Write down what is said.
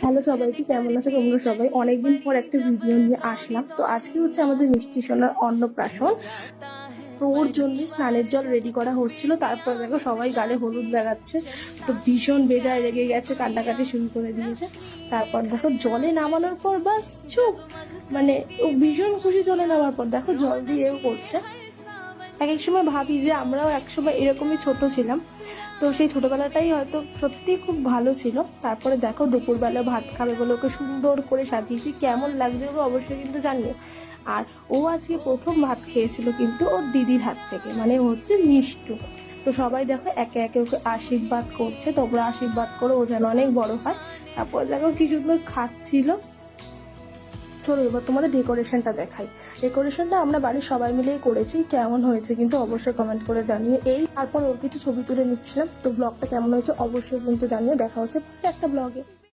Hello সবাইকে, কেমন আছো তোমরা সবাই? অনেকদিন পর একটা ভিডিও নিয়ে আসলাম। তো আজকে হচ্ছে আমাদের মিষ্টি সোনার অন্নপ্রাশন। তো ওর জন্য স্নানের জল রেডি করা হচ্ছিল। তারপর দেখো সবাই গালে হলুদ লাগাচ্ছে। তো ভীষণ বেজায় রেগে গেছে, কান্নাকাটি শুরু করে দিয়েছে। তারপর দেখো জলে নামানোর পর বাস চুপ, মানে ও ভীষণ খুশি। জলে নামার পর দেখো জল দিয়েও করছে। এক এক সময় ভাবি যে আমরাও একসময় এরকমই ছোট ছিলাম। তো সেই ছোটবেলাটাই হয়তো সত্যি খুব ভালো ছিল। তারপরে দেখো দুপুরবেলা ভাত খাবে বলে ওকে সুন্দর করে সাজিয়েছি। কেমন লাগছে ওকে অবশ্যই কিন্তু জানিও। আর ও আজকে প্রথম ভাত খেয়েছিল কিন্তু ওর দিদির হাত থেকে, মানে ও হচ্ছে মিষ্টু। তো সবাই দেখো একে একে ওকে আশীর্বাদ করছে। তোমরা আশীর্বাদ করো ও যেন অনেক বড় হয়। তারপর দেখো কি সুন্দর খাচ্ছিল। চলো এবার তোমাদের ডেকোরেশনটা দেখাই। ডেকোরেশনটা আমরা বাড়ির সবাই মিলেই করেছি। কেমন হয়েছে কিন্তু অবশ্যই কমেন্ট করে জানিয়ে। তারপর ওর কিছু ছবি তুলে নিচ্ছিলাম। তো ব্লগটা কেমন হয়েছে অবশ্যই কিন্তু জানিয়ে। দেখা হচ্ছে একটা ব্লগে।